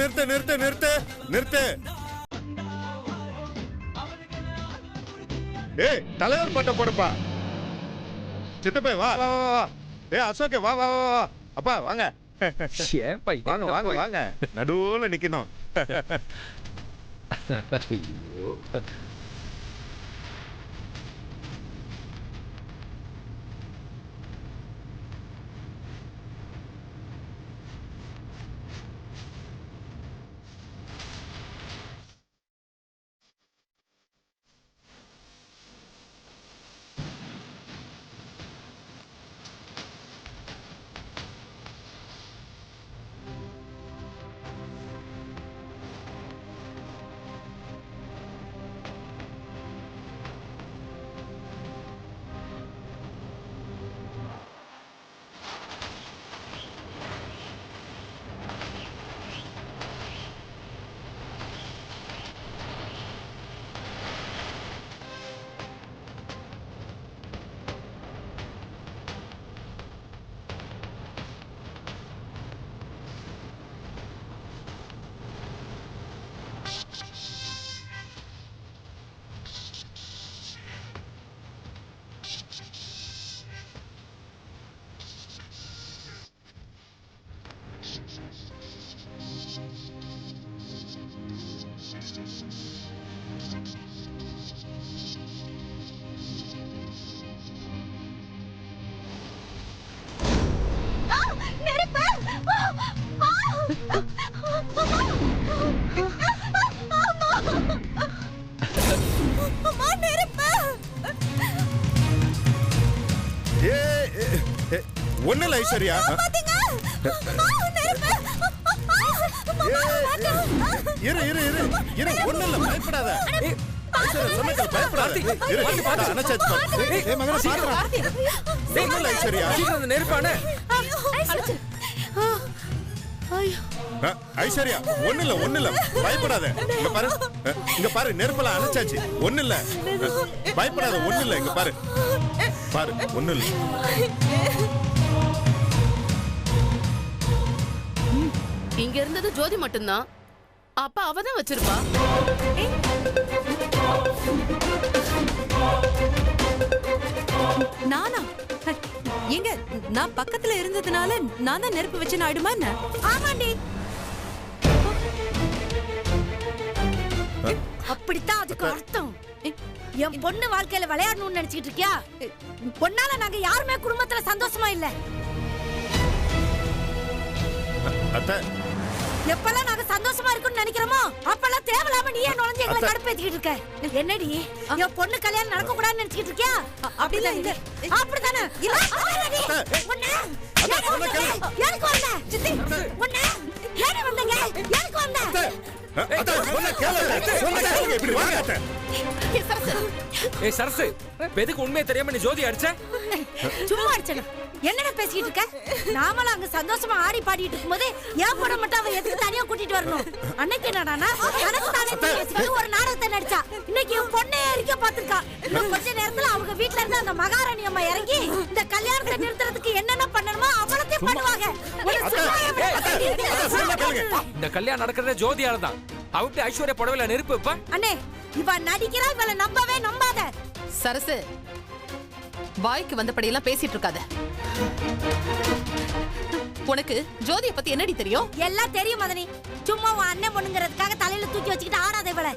நிறுத்து நிறுத்து நிறுத்து நிறுத்து நிறுத்து. ஏய் தலைவர் பட்டம் போடுப்பா. சித்தப்பே வா வா வா வா. ஏய் அசோகே வா வா வா. அப்பா வாங்க. வாங்க வாங்க வாங்க. நடுவுல நிக்கணும். ஒண்ணு இல்ல ஐஸ்வர்யா. இரு இரு இரு இரு ஒண்ணு இல்ல பயப்படாத. ஐஸ்வர்யா சொன்னது பயப்படாத. இரு அனச்சாச்சு பாரு. ஏய் மகனே பாத்துடா. ஒண்ணு இல்ல ஐஸ்வர்யா. சீக்கிரம் நெருப்பானே. ஐஸ்வர்யா ஒண்ணு இல்ல பயப்படாத. இங்க பாரு நெருப்பல அணைச்சாச்சு. ஒண்ணு இல்ல பயப்படாத. ஒண்ணு இல்ல இங்க பாரு பாரு ஒண்ணு இல்ல. இங்க இருந்தது ஜோதி மட்டும்தான். அப்ப அவதான் வச்சிருப்பா. நானா எங்க நான் பக்கத்துல இருந்ததுனால நான் தான் நெருப்பு வச்சு ஆயிடுமா என்ன? ஆமாண்டி அப்படித்தான் அதுக்கு அர்த்தம். என் பொண்ணு வாழ்க்கையில விளையாடணும்னு நினைச்சிட்டு இருக்கியா? பொண்ணால நாங்க யாருமே குடும்பத்துல சந்தோஷமா இல்ல. எப்பெல்லாம் நாங்க சந்தோஷமா இருக்கும்னு நினைக்கிறோமோ அப்பெல்லாம் தேவையில்லாம நீ ஏன் நுழைஞ்சு எங்களை கடுப்பேத்திக்கிட்டு இருக்க? என்னடி என் பொண்ணு கல்யாணம் நடக்க கூடாதுன்னு நினைச்சிட்டு இருக்கியா? அப்படிதான் இல்ல. அப்படிதானே இல்ல. ஒண்ணு எனக்கு வந்த சித்தி ஒண்ணு ஏன் வந்தங்க? எனக்கு வந்த அத சொன்ன கேளு இப்படி வாங்க. ஏய் சரசு எதுக்கு உண்மையை தெரியாம நீ ஜோதி அடிச்ச? சும்மா அடிச்சேனா? என்னடா பேசிட்டு இருக்க? நாமல அங்க சந்தோஷமா ஆடி பாடிட்டு இருக்கும்போது ஏன் போட மட்டும் அவ எதுக்கு தனியா கூட்டிட்டு வரணும்? அன்னைக்கு என்னடானா கணக்கு தானே ஒரு நாடகத்தை நடிச்சா. இன்னைக்கு என் பொண்ணே இருக்க பாத்துக்கா. இன்னும் கொஞ்ச நேரத்துல அவங்க வீட்ல இருந்து அந்த மகாராணி அம்மா இறங்கி இந்த கல்யாணத்தை நிறுத்துறதுக்கு என்னென்ன பண்ணணுமோ அவ்வளத்தையும் பண்ணுவாங்க. இந்த கல்யாணம் நடக்கிறதே ஜோதியால தான். அவட்டு ஐஸ்வர்யா புடவையில நெருப்பு வைப்பா. அண்ணே இவ நடிக்கிறா. இவளை நம்பவே நம்பாத. சரசு வாய்க்கு வந்தபடி எல்லாம் பேசிட்டு இருக்காத. உனக்கு ஜோதியை பத்தி என்னடி தெரியும்? எல்லாம் தெரியும் மதனி. சும்மா உன் அண்ணன் பொண்ணுங்கிறதுக்காக தலையில தூக்கி வச்சுக்கிட்டு ஆடாத இவளை.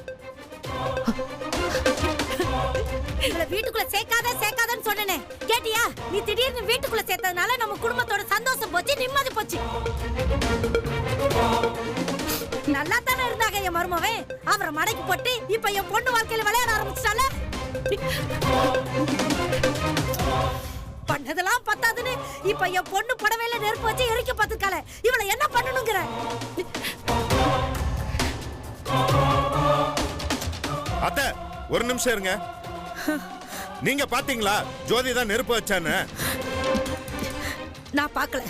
இவளை வீட்டுக்குள்ள சேர்க்காதன்னு சொன்னனே கேட்டியா? நீ திடீர்னு வீட்டுக்குள்ள சேர்த்ததுனால நம்ம குடும்பத்தோட சந்தோஷம் போச்சு, நிம்மதி போச்சு. நல்லா தானே இருந்தாங்க என் மருமவே. அவரை மடக்கி போட்டு இப்ப என் பொண்ணு வாழ்க்கையில விளையாட ஆரம்பிச்சிட்டால. பண்ணதெல்லாம் பத்தாதுன்னு இப்ப என் பொண்ணு புடவையில நெருப்பு வச்சு எரிக்க பாத்துக்கால. இவளை என்ன பண்ணணுங்கிற? அத்தை ஒரு நிமிஷம் இருங்க. நீங்க பாத்தீங்களா ஜோதி தான் நெருப்பு வச்சான்னு? நான் பார்க்கல.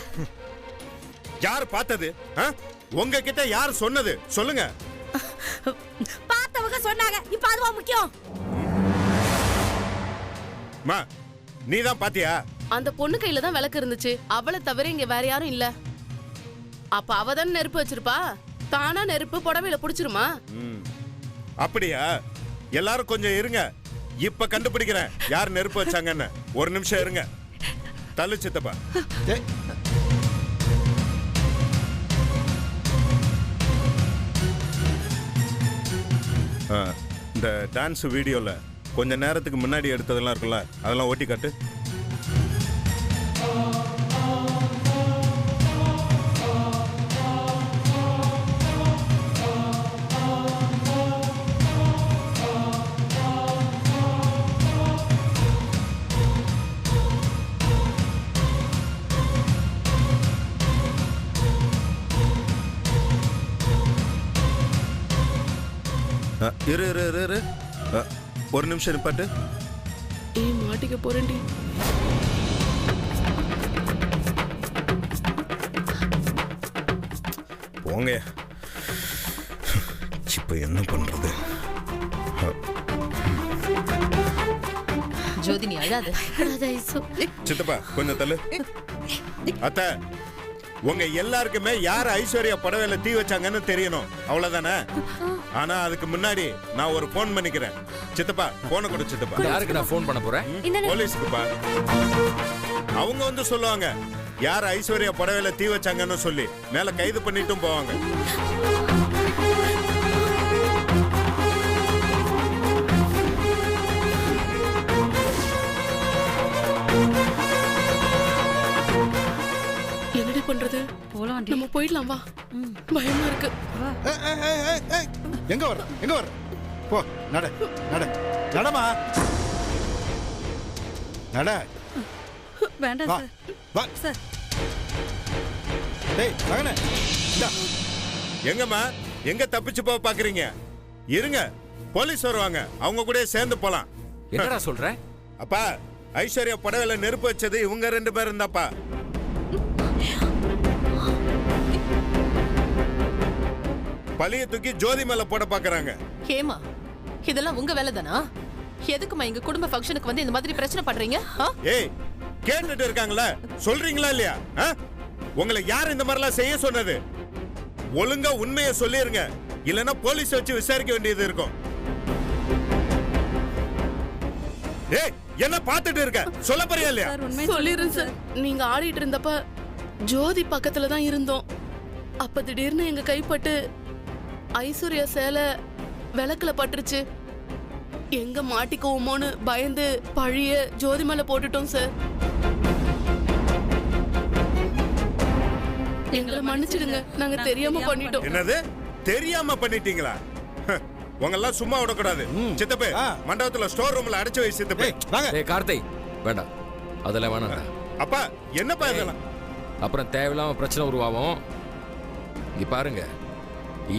யார் பார்த்தது? உங்ககிட்ட யார் சொன்னது சொல்லுங்க. பார்த்தவங்க சொன்னாங்க. இப்ப அதுவா முக்கியம்? மா நீ தான் பாத்தியா? அந்த பொண்ணு கையில தான் விளக்கு இருந்துச்சு. அவளை தவிர இங்க வேற யாரும் இல்ல. அப்ப அவ தான் நெருப்பு வச்சிருப்பா. தானா நெருப்பு புடவையில புடிச்சிருமா? அப்படியா? எல்லாரும் கொஞ்சம் இருங்க, இப்ப கண்டுபிடிக்கிறேன் யார் நெருப்பு வச்சாங்கன்னு. ஒரு நிமிஷம் இருங்க. தள்ளு சித்தப்பா. இந்த டான்ஸ் வீடியோல கொஞ்ச நேரத்துக்கு முன்னாடி எடுத்ததெல்லாம் இருக்குல்ல, அதெல்லாம் ஓட்டி காட்டு. இரு இரு இரு இரு ஒரு நிமிஷம் நிப்பாட்டு. மாட்டிக்க போறேன்டி. போங்க, இப்ப என்ன பண்றது? ஜோதி நீ அழாத. சித்தப்பா கொஞ்சம் தள்ளு. அத்தை, உங்க எல்லாருக்குமே யார் ஐஸ்வர்யா புடவையில தீ வச்சாங்கன்னு தெரியணும், அவ்வளவுதானே? ஆனா அதுக்கு முன்னாடி நான் ஒரு போன் பண்ணிக்கிறேன். சித்தப்பா போனை கொடு சித்தப்பா. யாருக்கு நான் போன் பண்ண போறேன்? போலீஸ்க்குப்பா. அவங்க வந்து சொல்லுவாங்க யார் ஐஸ்வர்யா புடவையில தீ வச்சாங்கன்னு சொல்லி மேல கைது பண்ணிட்டும் போவாங்க. என்னடி பண்றது? நம்ம போயிடலாம் வா. பயமா இருக்கு. எங்க வர எங்க வர? போ நட நட நடமா நட. வேண்டாம் சார். வா சார். டேய் மகனே, எங்கம்மா எங்க தப்பிச்சு போக பாக்குறீங்க? இருங்க, போலீஸ் வருவாங்க, அவங்க கூட சேர்ந்து போலாம். என்னடா சொல்ற? அப்பா, ஐஸ்வர்யா புடவையில நெருப்பு வச்சது இவங்க 2 பேர் இருந்தாப்பா. பழிய தூக்கி ஜோதி மேல போட பாக்குறாங்க. ஹேமா, இதெல்லாம் உங்க வேலை தானா? எதுக்குமா எங்க குடும்ப ஃபங்க்ஷனுக்கு வந்து இந்த மாதிரி பிரச்சனை பண்றீங்க? ஏய், கேட்டுட்டு இருக்காங்களா, சொல்றீங்களா இல்லையா? உங்களை யார் இந்த மாதிரிலாம் செய்ய சொன்னது? ஒழுங்கா உண்மையை சொல்லிருங்க, இல்லனா போலீஸ் வச்சு விசாரிக்க வேண்டியது இருக்கும். ஏய், என்ன பார்த்துட்டு இருக்க? சொல்ல போறியா இல்லையா? சொல்லிருங்க சார். நீங்க ஆடிட்டு இருந்தப்ப ஜோதி பக்கத்துல தான் இருந்தோம். அப்ப திடீர்னு எங்க கைப்பட்டு ஐஸ்வர்யா சேலை விளக்குல பட்டுருச்சு. எங்க மாட்டிக்குவோமோன்னு பயந்து பழிய ஜோதி மேல போட்டுட்டோம் சார். எங்களை மன்னிச்சிடுங்க, நாங்க தெரியாம பண்ணிட்டோம். என்னது தெரியாம பண்ணிட்டீங்களா? உங்கெல்லாம் சும்மா விடக்கூடாது. சித்தப்பே, மண்டபத்துல ஸ்டோர் ரூம்ல அடைச்சு வை. சித்தப்பே வாங்க. ஏய் கார்த்தை, வேண்டாம், அதெல்லாம் வேணாம். அப்பா என்னப்பா இதெல்லாம்? அப்புறம் தேவையில்லாம பிரச்சனை உருவாகும். இங்க பாருங்க,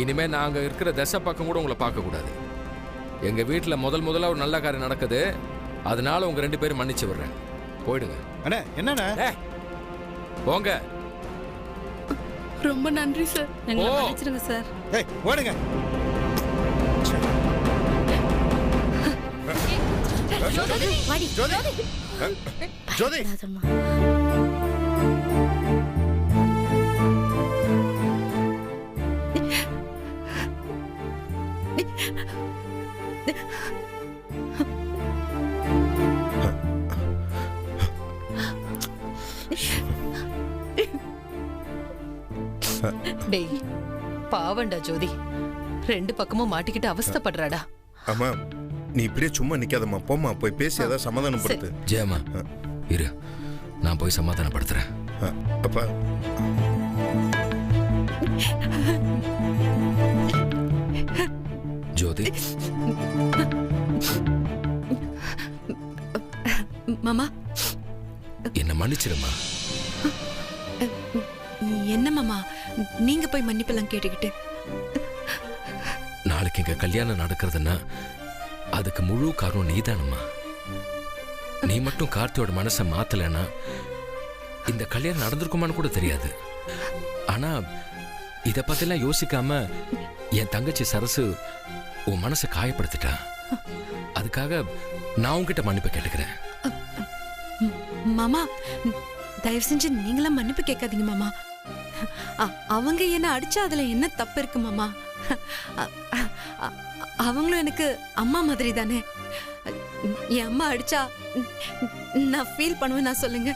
இனிமே நாங்க இருக்கிற தசை பக்கம் கூட உங்களை பார்க்க கூடாது. எங்க வீட்டுல முதல்ல ஒரு நல்ல காரியம் நடக்குது, அதனால உங்க 2 பேரும் மன்னிச்சு விடுறேன். போயிடுங்க. அண்ணே என்னண்ணே? போங்க. ரொம்ப நன்றி சார். எங்களை மன்னிச்சிடுங்க சார். ஏய் ஓடுங்க. வாடி. ஜோதி ஜோதி அதம்மா. டேய் பாவண்டா ஜோதி, 2 பக்கமும் மாட்டிக்கிட்டு அவஸ்தைப்படுறாடா. அம்மா, நீ இப்படியே சும்மா நிக்காதம்மா, போம்மா போய் பேசி ஏதாவது சமாதானப்படுத்து. ஜெயம்மா இரு, நான் போய் சமாதானப்படுத்துறேன். அப்பா ஜோதி, மாமா என்ன மன்னிச்சிருமா. என்ன மாமா நீங்க போய் மன்னிப்பெல்லாம் கேட்டுக்கிட்டு? நாளைக்கு எங்க கல்யாணம் நடக்கிறதுன்னா அதுக்கு முழு காரணம் நீதானம்மா. நீ மட்டும் கார்த்தியோட மனசை மாத்தலன்னா இந்த கல்யாணம் நடந்திருக்குமான்னு கூட தெரியாது. ஆனா இத பத்திலாம் யோசிக்காம என் தங்கச்சி சரசு உன் மனசை காயப்படுத்திட்டா. அதுக்காக நான் உன்கிட்ட மன்னிப்பு கேட்டுக்கிறேன். மாமா தயவு செஞ்சு நீங்களாம் மன்னிப்பு கேட்காதீங்க மாமா. அவங்க என்ன அடிச்சா அதுல என்ன தப்பு இருக்கு மாமா? அவங்களும் எனக்கு அம்மா மாதிரி தானே. என் அம்மா அடிச்சா நான் ஃபீல் பண்ணுவேன், நான் சொல்லுங்க.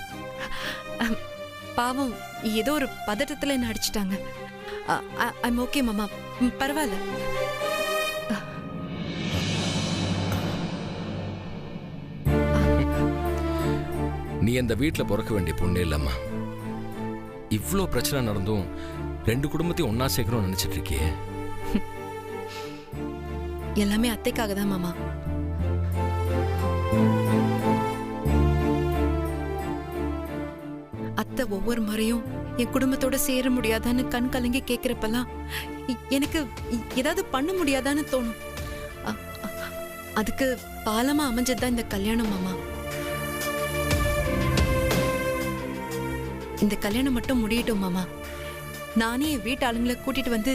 பாவம் ஏதோ ஒரு பதட்டத்துல என்ன அடிச்சிட்டாங்க. ஐம் ஓகே மாமா, பரவாயில்ல. நீ அந்த வீட்டில் பிறக்க வேண்டிய பொண்ணு இல்லம்மா. இவ்வளோ பிரச்சனை நடந்தும் 2 குடும்பத்தையும் ஒன்னா சேர்க்கணும்னு நினைச்சிட்டு இருக்கியே. எல்லாமே அத்தைக்காக தான் மாமா. அத்தை ஒவ்வொரு முறையும் என் குடும்பத்தோட சேர முடியாதான்னு கண் கலங்கி கேக்குறப்பெல்லாம் எனக்கு ஏதாவது பண்ண முடியாதான்னு தோணும். அதுக்கு பாலமா அமைஞ்சதுதான் இந்த கல்யாணம் மாமா. இந்த கல்யாணம் மட்டும் முடியட்டும் மாமா. நானே என் வீட்டு ஆளுங்களை கூட்டிட்டு வந்து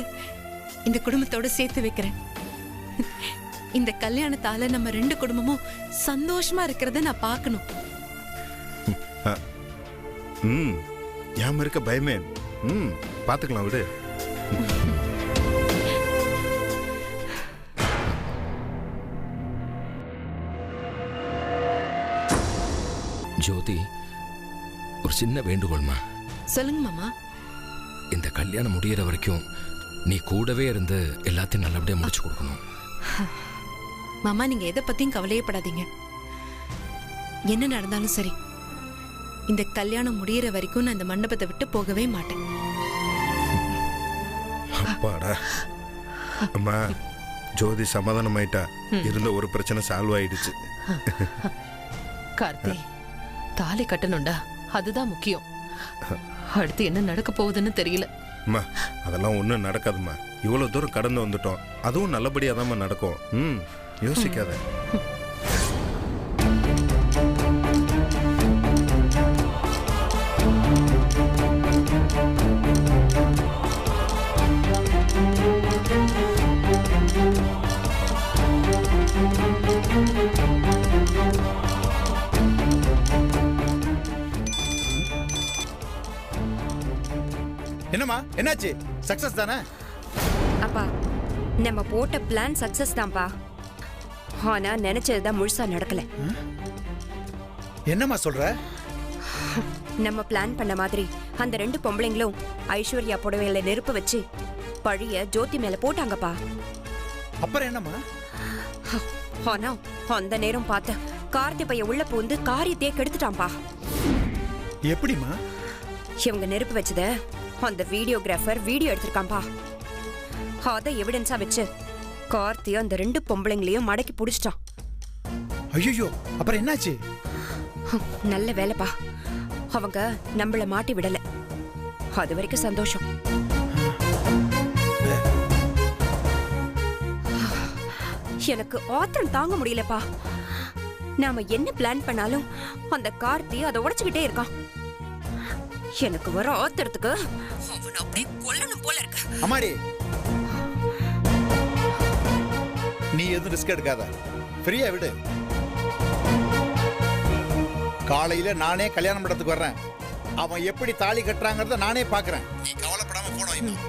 இந்த குடும்பத்தோட சேர்த்து வைக்கிறேன். இந்த கல்யாணத்தால நம்ம 2 குடும்பமும் சந்தோஷமா இருக்கிறத நான் பார்க்கணும். யாம இருக்க பயமே. பாத்துக்கலாம் விடு. ஜோதி, ஒரு சின்ன வேண்டுகோள்மா. சொல்லுங்க மாமா. இந்த கல்யாணம் முடியற வரைக்கும் நீ கூடவே இருந்து எல்லாத்தையும் நல்லபடியா முடிச்சு கொடுக்கணும். மாமா, நீங்க எதை பத்தியும் கவலையப்படாதீங்க. என்ன நடந்தாலும் சரி, இந்த கல்யாணம் முடியற வரைக்கும் நான் இந்த மண்டபத்தை விட்டு போகவே மாட்டேன். அப்பாடா. அம்மா, ஜோதி சமாதானம் ஆயிட்டா. இருந்த ஒரு பிரச்சனை சால்வ் ஆயிடுச்சு. கார்த்தி, தாலி கட்டணும்டா, அதுதான் முக்கியம். அடுத்து என்ன நடக்க போகுதுன்னு தெரியல. அம்மா, அதெல்லாம் ஒண்ணும் நடக்காதுமா. இவ்வளவு தூரம் கடந்து வந்துட்டோம். அதுவும் நல்லபடியா தான் நடக்கும். யோசிக்காத. என்னம்மா, என்னாச்சு? சக்சஸ் தானே? அப்பா, நம்ம போட்ட பிளான் சக்சஸ் தான்ப்பா. ஆனா நினைச்சதுதான் முழுசா நடக்கல. என்னம்மா சொல்ற? நம்ம பிளான் பண்ண மாதிரி அந்த 2 பொம்பளைங்களும் ஐஸ்வர்யா புடவையில நெருப்பு வச்சு பழிய ஜோதி மேல போட்டாங்கப்பா. அப்புறம் என்னம்மா? ஆனா அந்த நேரம் பார்த்த கார்த்தி பையன் உள்ள பூந்து காரியத்தையே கெடுத்துட்டான்பா. எப்படிமா? இவங்க நெருப்பு வச்சத அந்த வீடியோகிராஃபர் வீடியோ எடுத்திருக்கான்பா. அத எவிடன்ஸா வச்சு கார்த்தி அந்த 2 பொம்பளைங்களையும் மடக்கி புடிச்சிட்டான். ஐயோ, அப்புறம் என்னாச்சு? நல்ல வேலைப்பா, அவங்க நம்மள மாட்டி விடல. அது வரைக்கும் சந்தோஷம். எனக்கு ஆத்திரம் தாங்க முடியலப்பா. நாம என்ன பிளான் பண்ணாலும் அந்த கார்த்தி அதை உடைச்சுக்கிட்டே இருக்கான். எனக்கு வர ஆத்திரத்துக்கு அவனை அப்படியே கொல்லணும் போல இருக்கு. அம்மாடி, நீ எதுவும் ரிஸ்க் எடுக்காத, ஃப்ரீயா விடு. காலையில நானே கல்யாண மண்டபத்துக்கு வர்றேன். அவன் எப்படி தாலி கட்டுறாங்கறத நானே பாக்குறேன். நீ கவலைப்படாம போனோம்.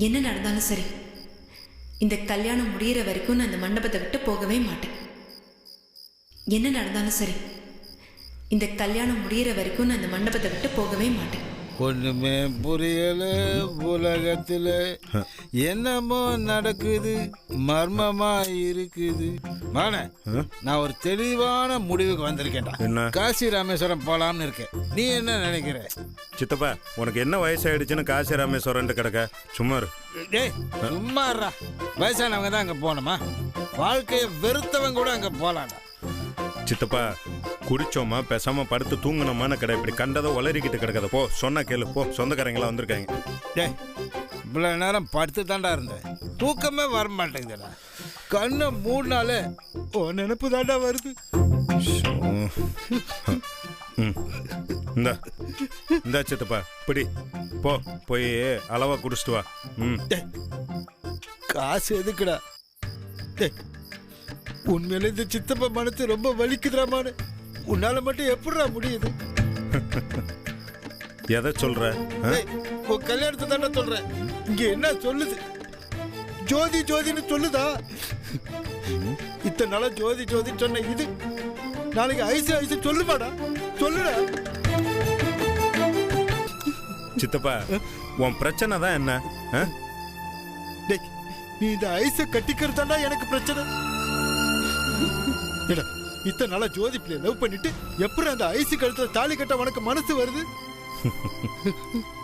என்ன நடந்தாலும் சரி, இந்த கல்யாணம் முடியற வரைக்கும் நான் இந்த மண்டபத்தை விட்டு போகவே மாட்டேன். என்ன நடந்தாலும் சரி, இந்த கல்யாணம் முடியற வரைக்கும் நான் இந்த மண்டபத்தை விட்டு போகவே மாட்டேன். ஒண்ணுமே புரியல. உலகத்துல என்னமோ நடக்குது, மர்மமா இருக்குது. மானே, நான் ஒரு தெளிவான முடிவுக்கு வந்திருக்கேன்டா. என்ன? காசி ராமேஸ்வரம் போலாம்னு இருக்கேன். நீ என்ன நினைக்கிற? சித்தப்பா, உனக்கு என்ன வயசாயிடுச்சுன்னு காசி ராமேஸ்வரன் கிடக்க? சும்மா இரு. டேய், சும்மாறா. வயசானவங்க தான் அங்க போனோமா? வாழ்க்கையை வெறுத்தவங்க கூட அங்க போலாம்டா. சித்தப்பா, குடிச்சோமா பேசாம படுத்து தூங்கணுமான கடை இப்படி கண்டதை உளறிக்கிட்டு கிடக்காத. போ, சொன்ன கேளு போ. சொந்தக்காரங்களா வந்திருக்காங்க. டேய், இவ்வளவு நேரம் படுத்து தாண்டா இருந்தேன். தூக்கமே வர மாட்டேங்குதுடா. கண்ணை மூடினாலே நினைப்பு தாண்டா வருது. இந்த இந்தா சித்தப்பா பிடி போ போய் அளவா குடிச்சிட்டு வா. ம். காசு எதுக்குடா? டேய், உண்மையில இந்த சித்தப்பா மனசு ரொம்ப வலிக்குதுறாமான்னு உன்னால மட்டும் எப்படிடா முடியுது? எதை சொல்ற? ஆ? டேய், உன் கல்யாணத்தை தானே சொல்றேன். இங்க என்ன சொல்லுது? ஜோதி ஜோதின்னு சொல்லுதா? இத்தனை நாளா ஜோதி ஜோதின்னு சொன்ன இது நாளைக்கு ஐசு ஐசு சொல்லுமாடா? சொல்லுடா. சித்தப்பா உன் பிரச்சனை தான் என்ன? ஆ? டேய், நீ இந்த ஐஸை கட்டிக்கிறதாண்டா எனக்கு பிரச்சனை. ஏடா, இத்தனை நாளா ஜோதி பிள்ளைய லவ் பண்ணிட்டு எப்படி அந்த ஐஸு கழுத்துல தாலி கட்ட உனக்கு மனசு வருது?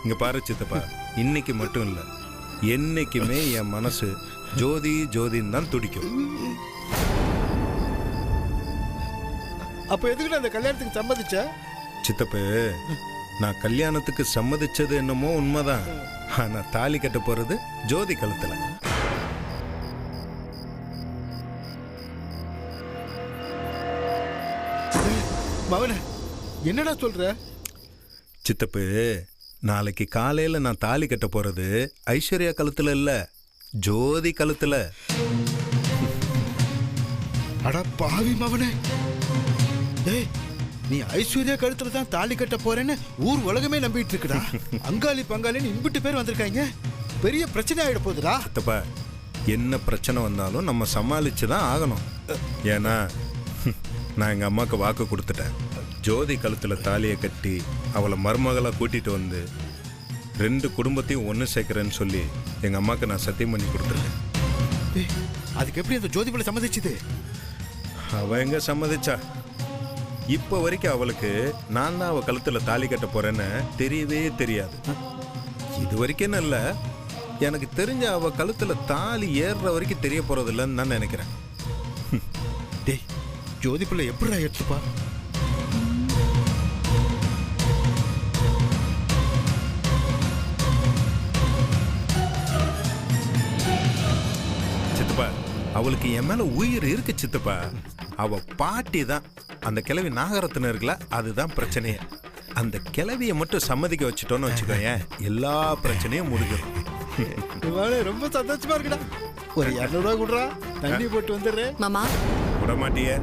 இங்க பாரு சித்தப்பா, இன்னைக்கு மட்டும் இல்ல, என்னைக்குமே என் மனசு ஜோதி ஜோதின்னு தான் துடிக்கும். அப்ப எதுக்கு அந்த கல்யாணத்துக்கு சம்மதிச்ச? சித்தப்பு, நான் கல்யாணத்துக்கு சம்மதிச்சது என்னமோ உண்மைதான். ஆனா தாலி கட்ட போறது ஜோதி கழுத்துல. மவனே, என்னடா சொல்ற? சித்தப்பு, நாளைக்கு காலையில நான் தாலி கட்ட போறது ஐஸ்வர்யா கழுத்துல இல்ல, ஜோதி கழுத்துல. அட பாவி மவனே, டேய், நீ ஐஸ்வர்யா கழுத்துல தான் தாலி கட்ட போறேன்னு ஊர் உலகமே நம்பிட்டு இருக்குடா. அங்காளி பங்காளின்னு இம்பிட்டு பேர் வந்திருக்காங்க. பெரிய பிரச்சனை ஆயிட போகுதுடா. சித்தப்பா, என்ன பிரச்சனை வந்தாலும் நம்ம சமாளிச்சு தான் ஆகணும். ஏன்னா நான் எங்க அம்மாவுக்கு வாக்கு கொடுத்துட்டேன். ஜோதி கழுத்துல தாலியை கட்டி அவளை மருமகளா கூட்டிட்டு வந்து 2 குடும்பத்தையும் ஒன்று சேர்க்கிறேன்னு சொல்லி எங்க அம்மாவுக்கு நான் சத்தியம் பண்ணி கொடுத்துருக்கேன். டேய், அதுக்கு எப்படி அந்த ஜோதி பிள்ளை சம்மதிச்சுது? அவ எங்க சம்மதிச்சா? இப்போ வரைக்கும் அவளுக்கு நான் தான் அவ கழுத்துல தாலி கட்ட போறேன்னு தெரியவே தெரியாது. இது வரைக்கும் இல்ல, எனக்கு தெரிஞ்ச அவ கழுத்துல தாலி ஏறுற வரைக்கும் தெரிய போறது இல்லைன்னு நான் நினைக்கிறேன். டேய், ஜோதி பிள்ளை எப்படிடா எடுத்துப்பா? சித்தப்பா, அவளுக்கு என் மேல உயிர் இருக்கு சித்தப்பா. அவ பாட்டி தான் அந்த கிழவி நாகரத்னம் இருக்குல்ல, அதுதான் பிரச்சனையே. அந்த கிழவியை மட்டும் சம்மதிக்க வச்சுட்டோன்னு வச்சுக்கோங்க, எல்லா பிரச்சனையும் முடிஞ்சிடும். இவளே ரொம்ப சந்தோஷமா இருக்குடா. ஒரு 200 ரூபா கொடுறா, தண்ணி போட்டு வந்துடுறேன். மாமா விட மாட்டியே.